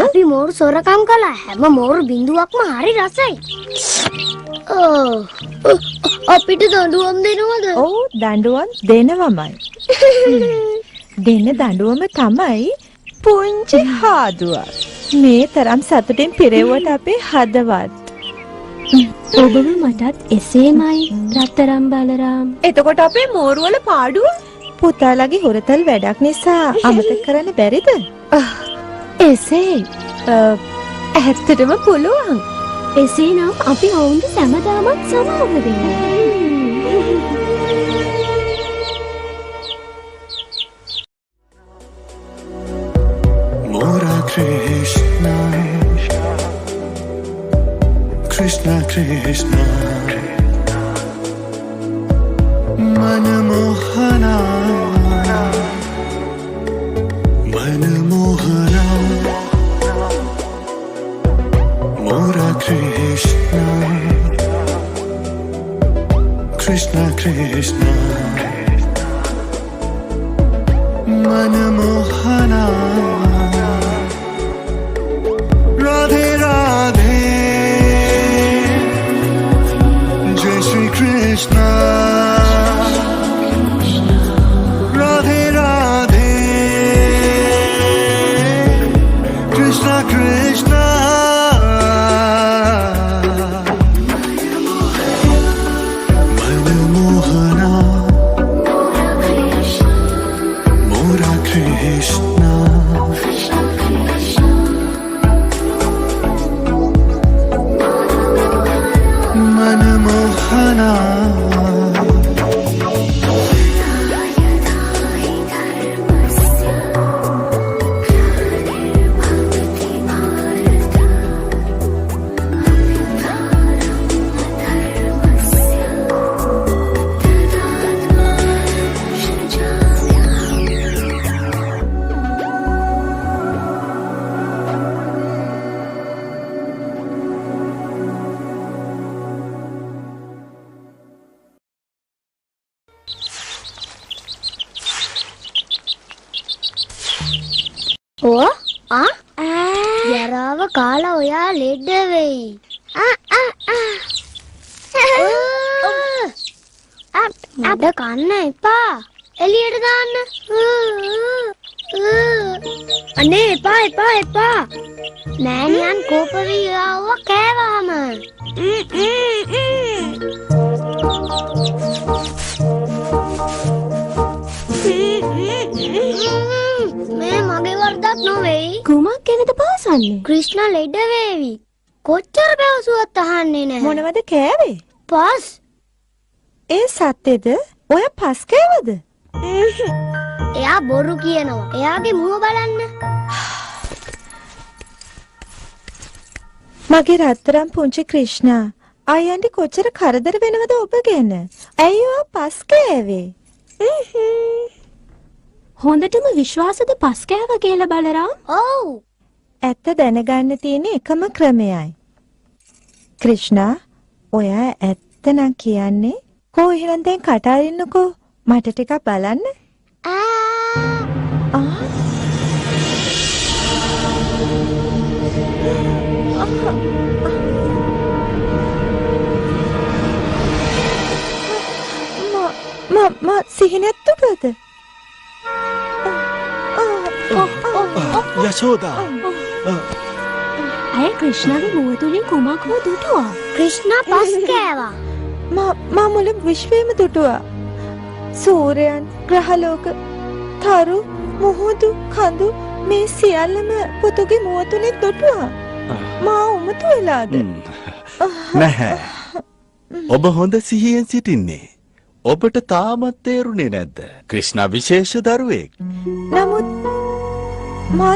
අපි මෝරු සොරකම් කළා. හැම මෝරු බින්දුවක්ම හරි රසයි. අපිට දඬුවම් දෙනවද? ඔව් දඬුවම් දෙනවමයි. දෙන දඬුවම තමයි පුංචි හාදුවක්. මේ තරම් සතුටින් පිරෙව්වට අපේ හදවත්. ඔබම මටත් එසේමයි රත්තරම් බලරාම්. එතකොට අපේ මෝරු වල පාඩුව පුතාලගේ හොරතල් වැඩක් නිසා අමතක කරන්න බැරිද? එසේ ඇත්තටම පුළුවන්. එසේනම් අපි ඔවුන්ට සැමදාමත් සමාව දෙමු. Mora Krishna Krishna Krishna Manamohana Manamohana Mora Krishna Krishna Krishna Manamohana Radhe Radhe Jai Shri Krishna Radhe Radhe Krishna Krishna Manamohana Mora Krishna Manamohana යරාව කාලා ඔයා ලෙඩ වෙයි. අද කන්න එපා. එළියට දාන්න. අනේ එපා එපා එපා. මෑණියන් කෝප වී ආව කෑවහම. මේ මගේ වරදක් නොවේයි. කුමක් ගැනද පාසන්නේ? ක්‍රිෂ්ණා ලෙඩ වේවි. කොච්චර පැවසුවත් අහන්නේ නැහැ. මොනවද කෑවේ? පස්. ඒ සත්‍යද? ඔය පස් කෑවද? එයා බොරු කියනවා. එයාගේ මුව බලන්න. මගේ රත්තරන් පුංචි ක්‍රිෂ්ණා අයියන්ට කොච්චර කරදර වෙනවද ඔබ ගැන? ඇයි ඔයා පස් කෑවේ? හොඳටම විශ්වාසද පස් කෑවා කියලා බලරාම්? ඔව්. ඇත්ත දැනගන්න තියෙන එකම ක්‍රමයයි. ක්‍රිෂ්ණා ඔයා ඇත්ත නම් කියන්නේ කෝ එහෙනම් දැන් කට අරින්නකෝ මට ටිකක් බලන්න. සිහිනයක් තුටුවද? Yashoda ඇය ක්‍රිෂ්ණාගේ මුව තුලින් කුමක් හෝ දුටුවා. ක්‍රිෂ්ණා පස් කෑවා. මා මුළු විශ්වයම දුටුවා. සූර්යයන්, ග්‍රහලෝක, තරු, මුහුදු, කඳු මේ සියල්ලම පුතුගේ මුව තුලින් දුටුවා. මා උමතු වෙලාද? නැහැ. ඔබ හොඳ සිහියෙන් සිටින්නේ. ඔබට තාමත් තේරුනේ නැද්ද? ක්‍රිෂ්ණා විශේෂ දරුවෙක්. නමුත් මා